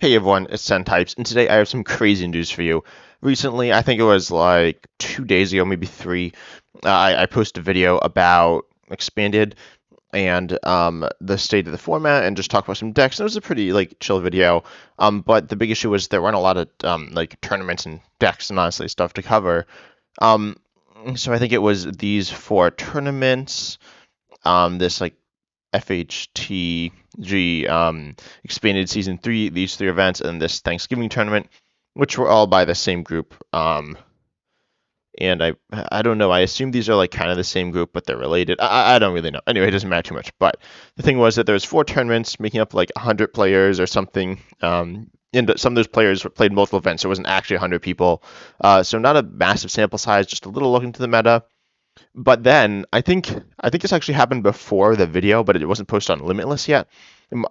Hey everyone, it's Types, and today I have some crazy news for you. Recently, I think it was like 2 days ago, maybe three, I posted a video about Expanded and the state of the format and just talk about some decks. And it was a pretty like chill video. But the big issue was there weren't a lot of like tournaments and decks and honestly stuff to cover. Um, so I think it was these four tournaments. This like FHTG expanded season 3, these three events, and this Thanksgiving tournament, which were all by the same group. And I don't know. I assume these are like kind of the same group, but they're related. I don't really know. Anyway, it doesn't matter too much. But the thing was that there was four tournaments making up like 100 players or something. And some of those players played multiple events, so it wasn't actually 100 people. So not a massive sample size, just a little look into the meta. But then I think this actually happened before the video, but it wasn't posted on Limitless yet.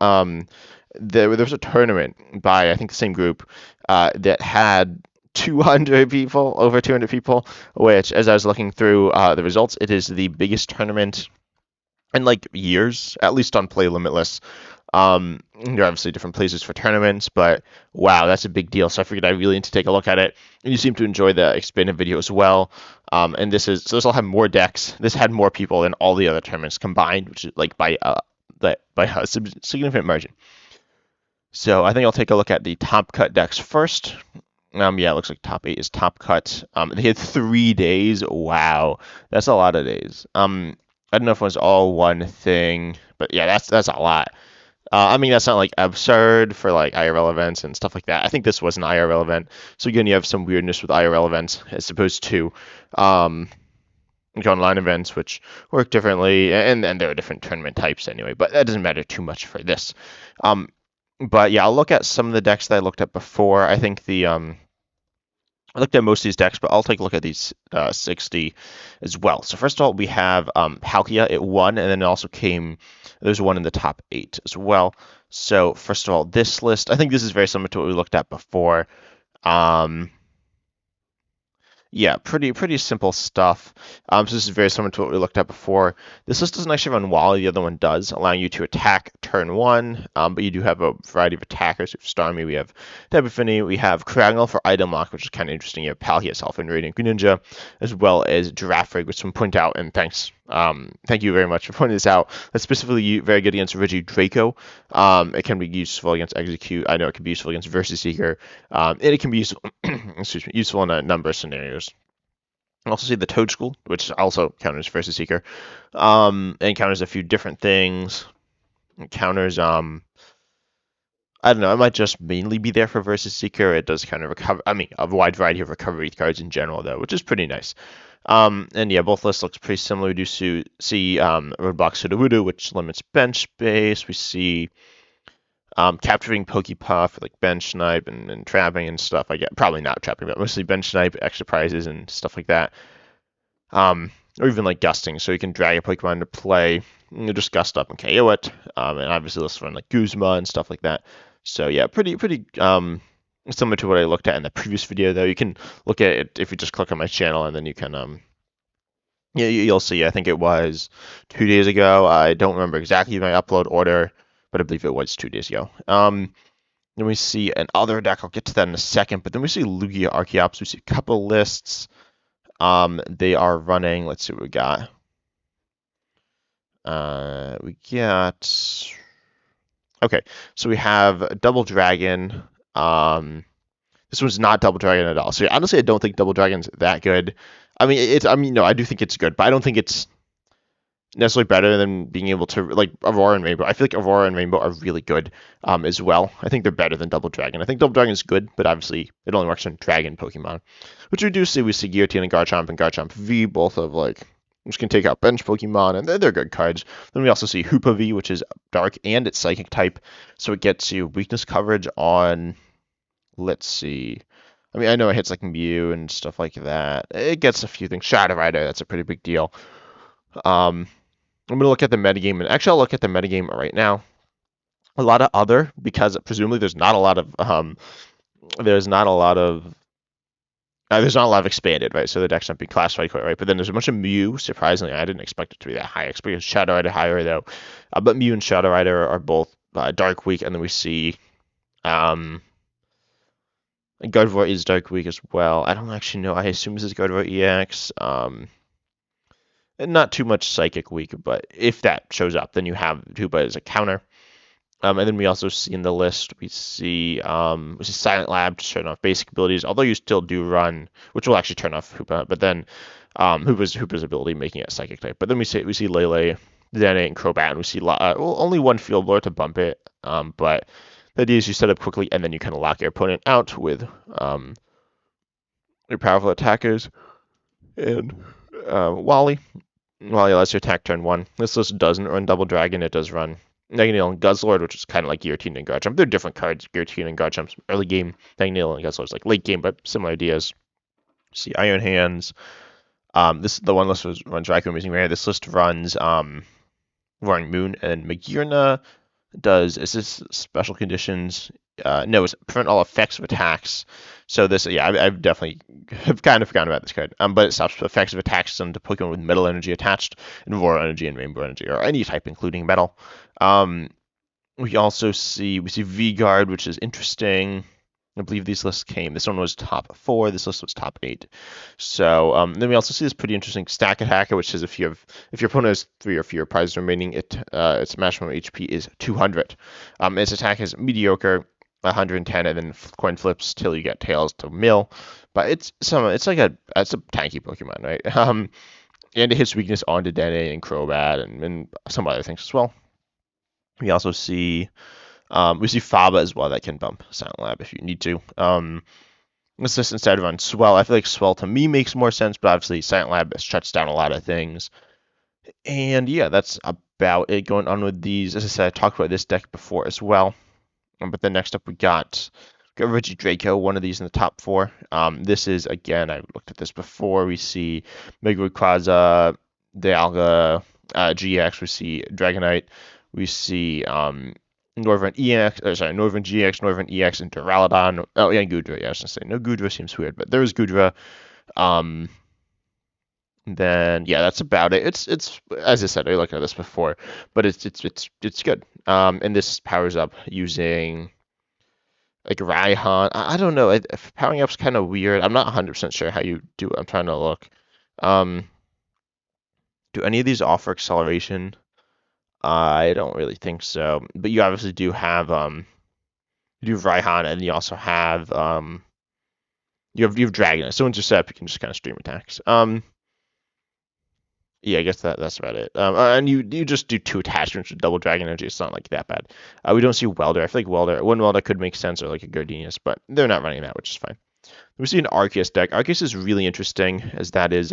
Um, there was a tournament by I think the same group that had 200 people, over 200 people, which as I was looking through the results, it is the biggest tournament in like years, at least on Play Limitless. There are obviously different places for tournaments, but wow, that's a big deal. So I figured I really need to take a look at it. And you seem to enjoy the expanded video as well. And this will have more decks. This had more people than all the other tournaments combined, which is like by a significant margin. So I think I'll take a look at the top cut decks first. Yeah, it looks like top 8 is top cut. They had 3 days. Wow, that's a lot of days. I don't know if it was all one thing, but yeah, that's a lot. I mean, that's not like absurd for like IRL events and stuff like that. I think this was an IRL event. So again, you have some weirdness with IRL events as opposed to like online events, which work differently, and there are different tournament types anyway. But that doesn't matter too much for this. But yeah, I'll look at some of the decks that I looked at before. I think I looked at most of these decks, but I'll take a look at these 60 as well. So first of all, we have Palkia. It won, and then it also there's one in the top 8 as well. So first of all, this list, I think this is very similar to what we looked at before. Um, yeah, pretty simple stuff. So this is very similar to what we looked at before. This list doesn't actually run while the other one does, allowing you to attack turn 1, but you do have a variety of attackers. We have Starmie, we have Tapu Fini, we have Craggle for item lock, which is kind of interesting. You have Palkia itself and Radiant Greninja, as well as Girafarig, which some point out, and thank you very much for pointing this out. That's specifically very good against Regidrago. It can be useful against Execute. I know it can be useful against Versus Seeker, and it can be useful, excuse me, useful in a number of scenarios. I also see the Toadstool, which also counters Versus Seeker, and counters a few different things. It counters, I don't know, it might just mainly be there for Versus Seeker. It does kind of recover, I mean, a wide variety of recovery cards in general, though, which is pretty nice. And yeah, both lists looks pretty similar. We do see Roadblock Sudowoodo, which limits bench space. We see capturing Pokepuff for like bench snipe and trapping and stuff. I get probably not trapping, but mostly bench snipe, extra prizes and stuff like that. Or even like gusting, so you can drag a Pokemon to play, just gust up and KO it. And obviously let's run like Guzma and stuff like that. So yeah, pretty similar to what I looked at in the previous video. Though you can look at it if you just click on my channel, and then you can yeah, you'll see. I think it was 2 days ago. I don't remember exactly my upload order, but I believe it was 2 days ago. Then we see another deck. I'll get to that in a second. But then we see Lugia Archeops. We see a couple lists. They are running. Let's see what we got. We got. Okay, so we have Double Dragon. This one's not Double Dragon at all. So honestly, I don't think Double Dragon's that good. I mean, no, I do think it's good, but I don't think it's necessarily better than being able to like Aurora and Rainbow. I feel like Aurora and Rainbow are really good as well. I think they're better than Double Dragon. I think Double Dragon is good, but obviously it only works on Dragon Pokemon, which we do see. We see Guillotine and Garchomp V, both of like which can take out bench Pokemon, and they're good cards. Then we also see Hoopa V, which is Dark and it's Psychic type, so it gets you weakness coverage on. Let's see. I mean, I know it hits like Mew and stuff like that. It gets a few things. Shadow Rider, that's a pretty big deal. I'm going to look at the metagame, and actually I'll look at the metagame right now. A lot of other, because presumably there's not a lot of expanded, right? So the deck's not being classified quite right. But then there's a bunch of Mew. Surprisingly, I didn't expect it to be that high. I expected Shadow Rider higher though. But Mew and Shadow Rider are both Dark Weak, and then we see Um, Gardevoir is Dark Weak as well. I don't actually know. I assume this is Gardevoir EX. And not too much Psychic Weak, but if that shows up, then you have Tuba as a counter. And then we also see in the list, we see Silent Lab to turn off basic abilities, although you still do run, which will actually turn off Hoopa, but then Hoopa's ability making it Psychic type. But then we see Lele, Dene, and Crobat, and we see only one Field Lore to bump it, but the idea is you set up quickly, and then you kind of lock your opponent out with your powerful attackers. And Wally allows you to attack turn 1. This list doesn't run Double Dragon, it does run Naganil and Guzzlord, which is kind of like Guillotine and Garchomp. They're different cards. Guillotine and Garchomp's early game. Naganil and Guzzlord's like late game, but similar ideas. See Iron Hands. This the one list runs Raikou Amazing Rare. This list runs Roaring Moon, and Magearna does assist special conditions. No, it's prevent all effects of attacks. So this, yeah, I've definitely have kind of forgotten about this card. But it stops effects of attacks on to Pokemon with metal energy attached, and Aurora energy and Rainbow energy, or any type including metal. We also see V-Guard, which is interesting. I believe these lists came. This one was top 4. This list was top 8. So then we also see this pretty interesting stack attacker, which is if your opponent has 3 or fewer prizes remaining, its maximum HP is 200. Its attack is mediocre, 110, and then coin flips till you get tails to mill. But it's a tanky Pokemon, right? And it hits weakness onto Dene and Crobat and some other things as well. We also see Faba as well that can bump Silent Lab if you need to. Let's just instead run Swell. I feel like Swell to me makes more sense, but obviously Silent Lab shuts down a lot of things. And yeah, that's about it going on with these. As I said, I talked about this deck before as well. But then next up we got Regidrago, one of these in the top 4. This is, again, I looked at this before. We see Mega Rayquaza, Dialga, GX. We see Dragonite. We see Northern GX, Northern EX, and Duraludon. Oh, yeah, and Goodra. Yeah, I was gonna say no Goodra seems weird, but there is Goodra. Then yeah, that's about it. It's as I said, I looked at this before, but it's good. And this powers up using like Raihan. I don't know. Powering up's kind of weird. I'm not 100% sure how you do it. I'm trying to look. Do any of these offer acceleration? I don't really think so. But you obviously do have you have Raihan, and you also have you have Dragonite. So Intercept, you can just kind of stream attacks. Yeah, I guess that's about it. And you just do 2 attachments with Double Dragon Energy. It's not like that bad. We don't see Welder. I feel like one Welder could make sense, or like a Gardenius, but they're not running that, which is fine. We see an Arceus deck. Arceus is really interesting, as that is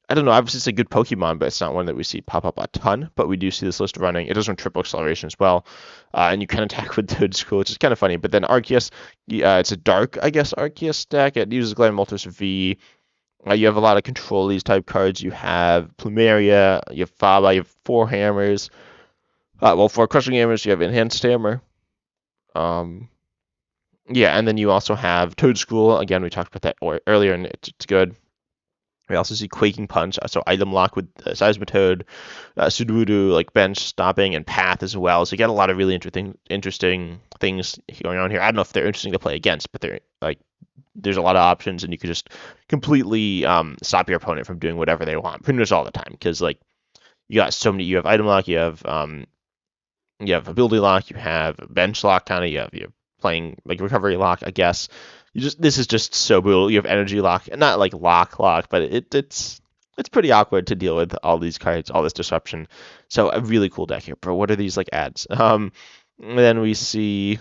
I don't know. Obviously, it's a good Pokemon, but it's not one that we see pop up a ton. But we do see this list running. It does run triple acceleration as well, and you can attack with Toad School, which is kind of funny. But then Arceus, it's a dark, I guess, Arceus deck. It uses Glamoltus V. You have a lot of control these type cards. You have Plumeria, you have Faba, you have 4 hammers. 4 crushing hammers. You have enhanced hammer. Yeah, and then you also have Toad School. Again, we talked about that earlier, and it's good. We also see Quaking Punch, so item lock with Seismitoad, Sudowoodo, like bench stopping, and Path as well. So you get a lot of really interesting things going on here. I don't know if they're interesting to play against, but they're like there's a lot of options, and you can just completely stop your opponent from doing whatever they want pretty much all the time, because like you got so many. You have item lock, you have ability lock, you have bench lock, kind of. You have playing like recovery lock, I guess. This is just so brutal. You have energy lock, and not like lock, but it's pretty awkward to deal with all these cards, all this disruption. So a really cool deck here, bro. What are these like ads? And then we see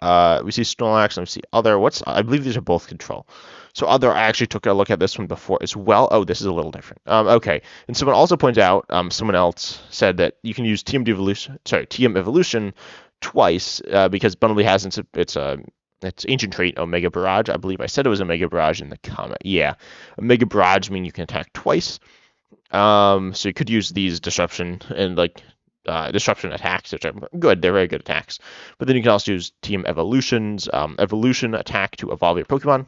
Snorlax, and we see Other. I believe these are both control. So Other, I actually took a look at this one before as well. Oh, this is a little different. Okay. And someone also points out, someone else said that you can use TM Evolution twice because Bunnelby has its ancient trait, Omega Barrage. I believe I said it was Omega Barrage in the comment. Yeah, Omega Barrage means you can attack twice. So you could use these disruption and disruption attacks, which are good. They're very good attacks. But then you can also use Team Evolution's evolution attack to evolve your Pokemon.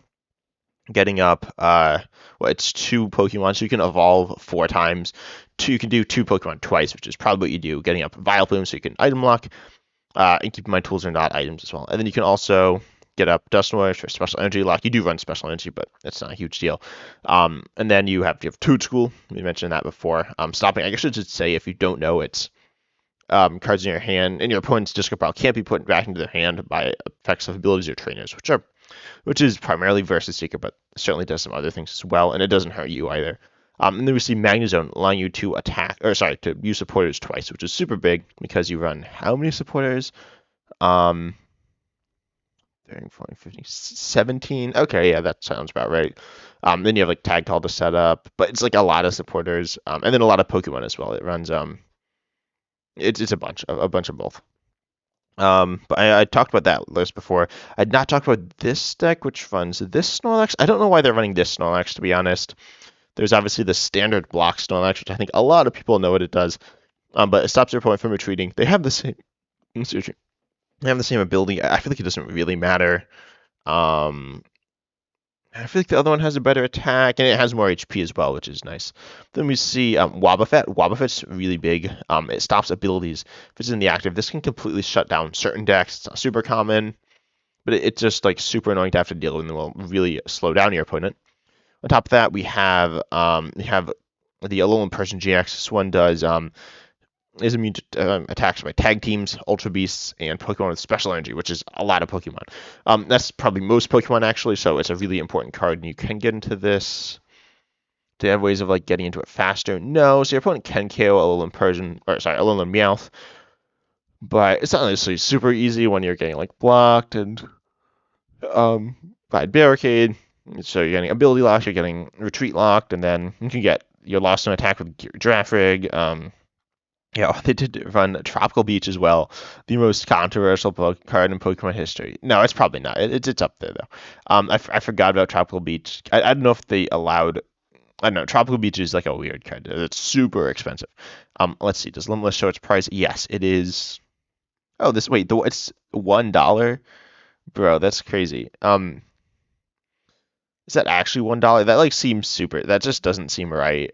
Getting up, it's 2 Pokemon, so you can evolve 4 times. You can do 2 Pokemon twice, which is probably what you do. Getting up Vileplume, so you can item lock. And keep in mind tools are not items as well. And then you can also get up Dust Noise for special energy lock. You do run special energy, but it's not a huge deal. And then you have Toad School. We mentioned that before. Stopping. I guess I should say if you don't know, it's cards in your hand and your opponent's discard pile can't be put back into their hand by effects of abilities or trainers, which is primarily versus seeker, but certainly does some other things as well, and it doesn't hurt you either. And then we see Magnezone allowing you to to use supporters twice, which is super big because you run how many supporters? 13, 14, 15, 17. Okay, yeah, that sounds about right. Then you have like Tag Call to set up, but it's like a lot of supporters, and then a lot of Pokemon as well. It runs it's a bunch of both. But I talked about that list before. I'd not talked about this deck, which runs this Snorlax. I don't know why they're running this Snorlax, to be honest. There's obviously the standard block Snorlax, which I think a lot of people know what it does. But it stops your opponent from retreating. They have the same. They have the same ability. I feel like it doesn't really matter. Um, I feel like the other one has a better attack, and it has more HP as well, which is nice. Then we see Wobbuffet. Wobbuffet's really big. It stops abilities. If it's in the active, this can completely shut down certain decks. It's not super common, but it's just like super annoying to have to deal with, and will really slow down your opponent. On top of that, we have the Alolan Persian GX. This one is immune to attacks by tag teams, Ultra Beasts, and Pokemon with special energy, which is a lot of Pokemon. That's probably most Pokemon actually, so it's a really important card, and you can get into this. Do you have ways of like getting into it faster? No, so your opponent can KO Alolan Meowth, but it's not necessarily super easy when you're getting like blocked and by barricade. So you're getting ability locked, you're getting retreat locked, and then you can get your Lawson attack with Giraffe Rig. Yeah, they did run Tropical Beach as well, the most controversial card in Pokemon history. No, it's probably not. It's up there though. I forgot about Tropical Beach. I don't know if they allowed. I don't know. Tropical Beach is like a weird card. It's super expensive. Let's see. Does Limitless show its price? Yes, it is. Oh, it's $1, bro. That's crazy. Is that actually $1? That like seems super. That just doesn't seem right.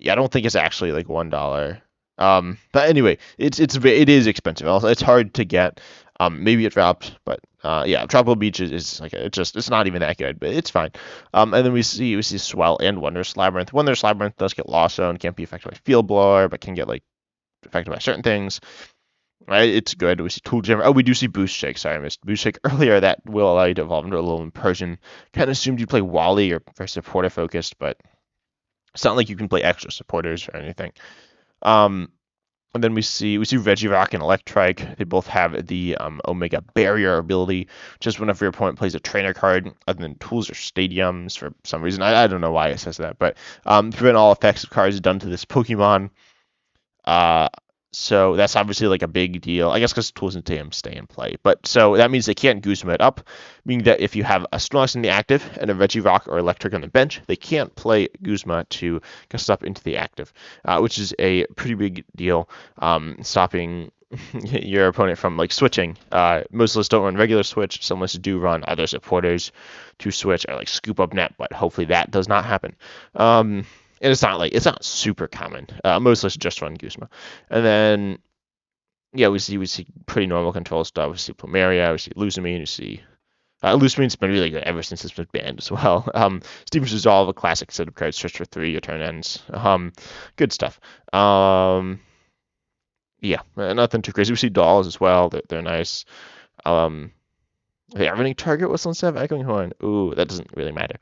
Yeah, I don't think it's actually like $1. But anyway, it is expensive. Also, it's hard to get. Maybe it dropped, but yeah, Tropical Beach is like it's not even that good, but it's fine. And then we see Swell and Wondrous Labyrinth. Wondrous Labyrinth does get Lawson, can't be affected by Field Blower, but can get like affected by certain things. Right, it's good. We see Tool Jam. Oh, we do see Boost Shake. Sorry, I missed Boost Shake earlier. That will allow you to evolve into a little Persian. Kind of assumed you play Wally or very supporter focused, but it's not like you can play extra supporters or anything. And then we see Regirock and Electrike. They both have the Omega Barrier ability, just whenever your opponent plays a trainer card, other than tools or stadiums for some reason. I don't know why it says that, but prevent all effects of cards done to this Pokemon. So that's obviously like a big deal, I guess, because tools and TM stay in play. But so that means they can't Guzma it up, meaning that if you have a Snorlax in the active and a Regirock or Electric on the bench, they can't play Guzma to Gust up into the active, which is a pretty big deal, stopping your opponent from like switching. Most lists don't run regular switch. Some lists do run other supporters to switch or like scoop up net, but hopefully that does not happen. And it's not super common. Most lists just run Guzma. And then yeah, we see pretty normal control stuff. We see Plumeria, we see Lusamine, we see Lusamine's been really good ever since it's been banned as well. Steven's Resolve, a classic set of cards, search for 3, your turn ends. Good stuff. Yeah, nothing too crazy. We see dolls as well. They're nice. They are running target whistle instead of echoing horn. Ooh, that doesn't really matter.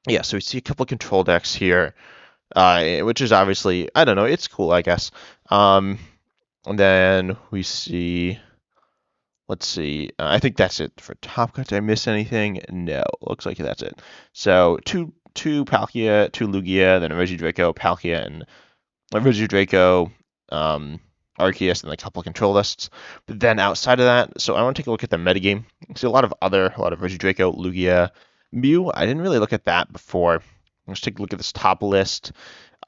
Yeah, so we see a couple of control decks here, which is obviously, I don't know, it's cool, I guess. And then we see, let's see, I think that's it for top cut. Did I miss anything? No, looks like that's it. So two Palkia, two Lugia, then a Regidraco, Palkia, and a Regidraco, Arcus, and a couple of control lists. But then outside of that, so I want to take a look at the metagame. See a lot of Regidraco, Lugia, Mew. I didn't really look at that before. Let's take a look at this top list.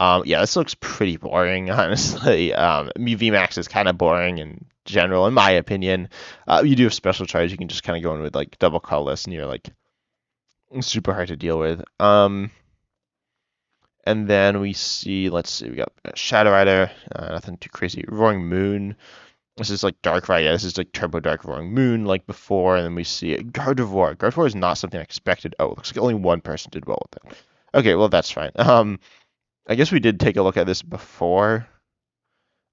Yeah, this looks pretty boring, honestly. Mew VMAX is kind of boring in general, in my opinion. You do have special charge. You can just kind of go in with like double colorless, and you're like super hard to deal with. And then we see, let's see, we got Shadow Rider, nothing too crazy. Roaring Moon. This is like Dark Rider. Yeah, this is like Turbo Dark Roaring Moon like before. And then we see Gardevoir. Gardevoir is not something I expected. Oh, it looks like only one person did well with it. Okay, well, that's fine. I guess we did take a look at this before.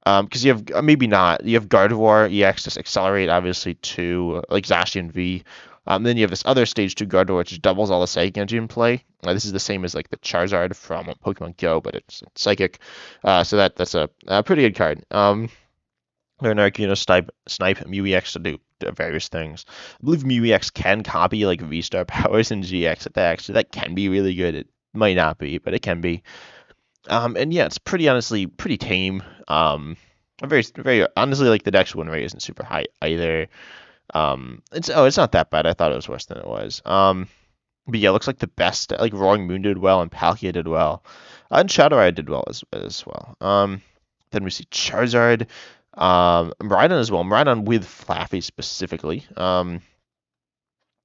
Because you have, maybe not, you have Gardevoir EX, just Accelerate, obviously, to, like, Zacian V. Then you have this other Stage 2 Gardevoir, which doubles all the Psychic Energy in play. This is the same as, like, the Charizard from Pokemon Go, but it's Psychic. So that's a pretty good card. Learn Arcus, Snipe, Mew EX to do various things. I believe Mew EX can copy, like, V-Star powers and GX attacks, so that can be really good. It might not be, but it can be. And yeah, it's honestly pretty tame. Very honestly, like the dex win rate isn't super high either. It's not that bad. I thought it was worse than it was. But yeah, it looks like the best, like Roaring Moon did well and Palkia did well, and Shadow Rider did well as well. Then we see Charizard, Miraidon as well. Miraidon with Flaffy specifically. So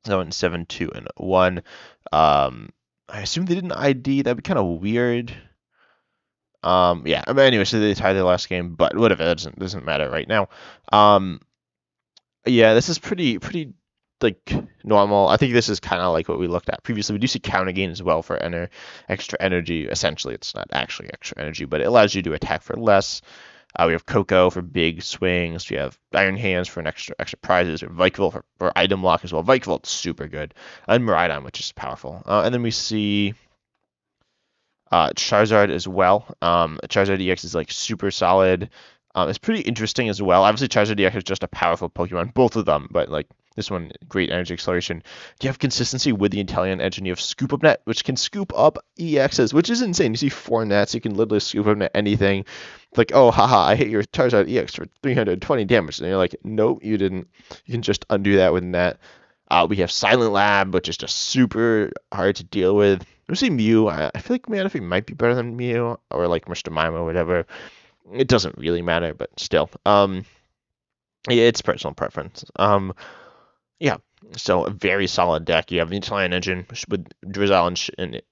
in 7, 2, and 1. I assume they didn't ID. That'd be kind of weird. Yeah, I mean, anyway, so they tied their last game, but whatever, that doesn't matter right now. Yeah, this is pretty like normal. I think this is kind of like what we looked at previously. We do see counter gain as well for extra energy. Essentially, it's not actually extra energy, but it allows you to attack for less. We have Coco for big swings. We have Iron Hands for an extra prizes. We have Vikavolt for item lock as well. Vikavolt's super good, and Miraidon, which is powerful. And then we see Charizard as well. Charizard EX is like super solid. It's pretty interesting as well. Obviously, Charizard EX is just a powerful Pokemon, both of them, but like this one, great energy acceleration. You have consistency with the Intelligent Edge, and you have Scoop Up Net, which can scoop up EXs, which is insane. You see 4 nets, you can literally scoop up net anything. It's like, oh, haha, I hit your Charizard EX for 320 damage. And you're like, nope, you didn't. You can just undo that with net. We have Silent Lab, which is just super hard to deal with. We see Mew. I feel like Manaphy might be better than Mew, or like Mr. Mime or whatever. It doesn't really matter, but still. Yeah, it's personal preference. Yeah, so a very solid deck. You have the Italian engine with Drizzle and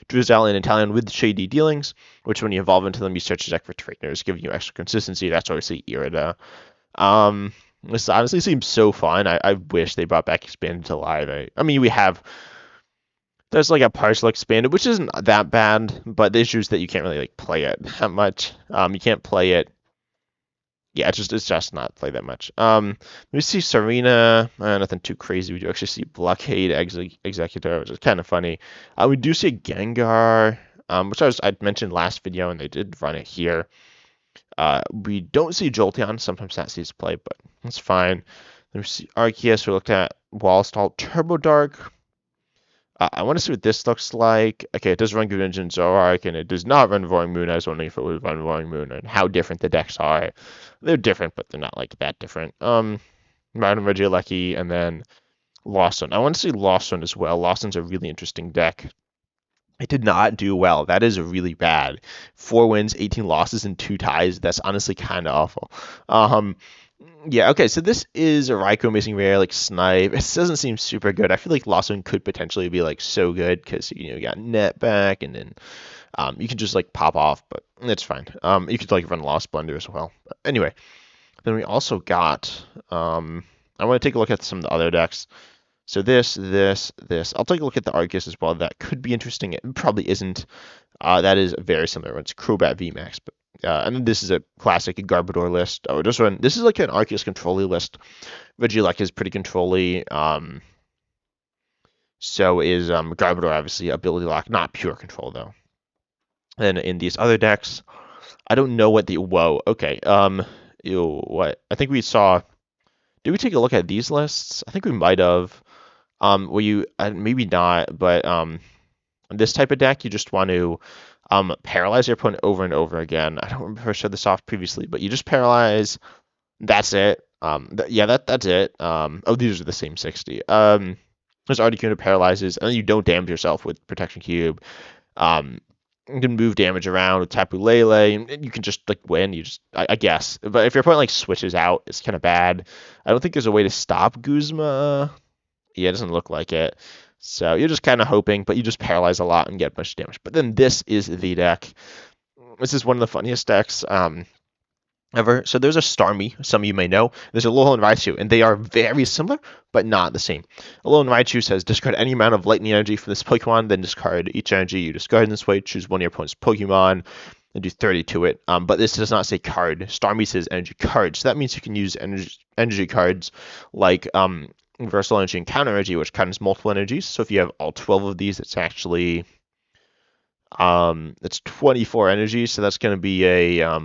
Drizzle in Italian with shady dealings, which when you evolve into them, you search the deck for trainers, giving you extra consistency. That's obviously Irida. This honestly seems so fun. I wish they brought back Expanded to Live. I mean, there's like a partial expanded, which isn't that bad, but the issue is that you can't really like play it that much. You can't play it. Yeah, it's just not play that much. We see Serena, nothing too crazy. We do actually see Blockade Executor, which is kind of funny. We do see Gengar, which I mentioned last video, and they did run it here. We don't see Jolteon. Sometimes that sees play, but that's fine. Then we see Arceus. We looked at Wallstall, Turbo Dark. I want to see what this looks like. Okay, it does run Greninja and Zoroark, and it does not run Roaring Moon. I was wondering if it would run Roaring Moon and how different the decks are. They're different, but they're not like that different. Random Regieleki, and then Lawson. I want to see Lawson as well. Lawson's a really interesting deck. It did not do well. That is really bad. 4 wins, 18 losses, and 2 ties. That's honestly kind of awful. Yeah, okay, so this is a Raikou Amazing Rare, like Snipe. It doesn't seem super good. I feel like Lawson could potentially be like so good because you got net back, and then you can just like pop off, but it's fine. You could like run Lost Blender as well. But anyway, then we also got I want to take a look at some of the other decks. So this. I'll take a look at the Arcus as well. That could be interesting. It probably isn't. That is very similar. It's Crobat VMAX, but and then this is a classic Garbodor list. Oh, this is like an Arceus control-y list. Regieleki is pretty control-y. So is Garbodor, obviously, ability lock, not pure control though. Then in these other decks, I don't know what the okay. What? I think we saw. Did we take a look at these lists? I think we might have. Maybe not, but this type of deck, you just want to paralyze your opponent over and over again. I don't remember if I showed this off previously, but you just paralyze. That's it. That's it. These are the same 60. There's Articuno paralyzes, and then you don't damage yourself with Protection Cube. You can move damage around with Tapu Lele, and you can just like win. I guess. But if your opponent like switches out, it's kind of bad. I don't think there's a way to stop Guzma. Yeah, it doesn't look like it. So you're just kind of hoping, but you just paralyze a lot and get a bunch of damage. But then this is the deck. This is one of the funniest decks ever. So there's a Starmie, some of you may know. There's a Alolan Raichu, and they are very similar, but not the same. Alolan Raichu says discard any amount of lightning energy from this Pokemon, then discard each energy you discard in this way. Choose one of your opponent's Pokemon and do 30 to it. But this does not say card. Starmie says energy card. So that means you can use energy cards like Universal Energy and Counter Energy, which counts multiple energies. So if you have all 12 of these, it's actually it's 24 energies. So that's going to be a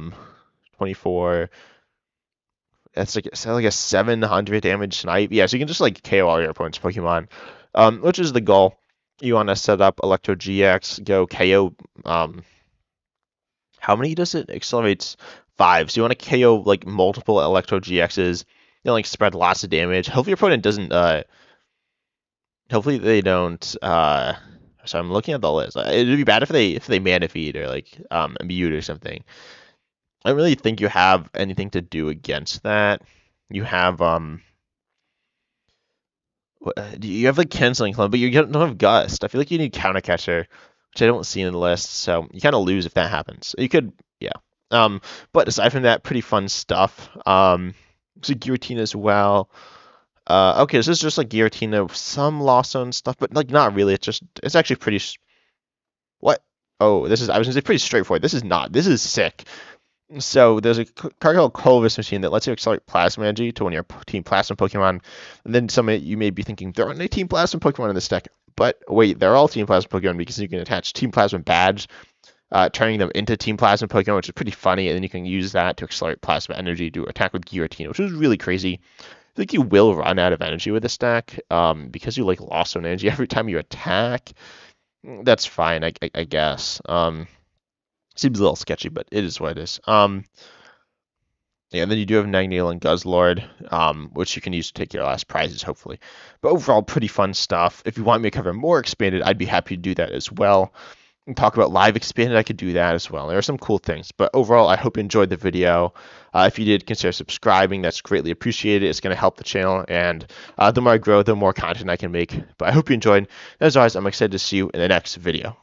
24. That's like a 700 damage snipe. Yeah, so you can just like KO all your opponent's Pokemon, which is the goal. You want to set up Electro GX, go KO. How many does it? Accelerates 5. So you want to KO like multiple Electro GXs. You know, like spread lots of damage. Hopefully your opponent doesn't. Hopefully they don't. So I'm looking at the list. It'd be bad if they Mana Feed or like Mute or something. I don't really think you have anything to do against that. You have you have like Canceling Clone, but you don't have Gust. I feel like you need Counter Catcher, which I don't see in the list. So you kind of lose if that happens. You could, yeah. But aside from that, pretty fun stuff. So Giratina as well. Okay, so this is just like Giratina with some Lawson stuff, but like not really. It's actually pretty. What? Oh, this is. I was gonna say pretty straightforward. This is not. This is sick. So there's a card called Colvis Machine that lets you accelerate Plasma Energy to one of your Team Plasma Pokemon. And then some of you may be thinking, there aren't any Team Plasma Pokemon in this deck. But wait, they're all Team Plasma Pokemon because you can attach Team Plasma Badge, turning them into Team Plasma Pokemon, which is pretty funny. And then you can use that to accelerate Plasma Energy to attack with Giratina, which is really crazy. I think you will run out of energy with this deck because you like Lawson energy every time you attack. That's fine, I guess. Seems a little sketchy, but it is what it is. Yeah, and then you do have Nagneel and Guzzlord, which you can use to take your last prizes, hopefully. But overall, pretty fun stuff. If you want me to cover more Expanded, I'd be happy to do that as well. And talk about live Expanded, I could do that as well. There are some cool things. But overall, I hope you enjoyed the video. If you did, consider subscribing. That's greatly appreciated. It's going to help the channel. And the more I grow, the more content I can make. But I hope you enjoyed. As always, I'm excited to see you in the next video.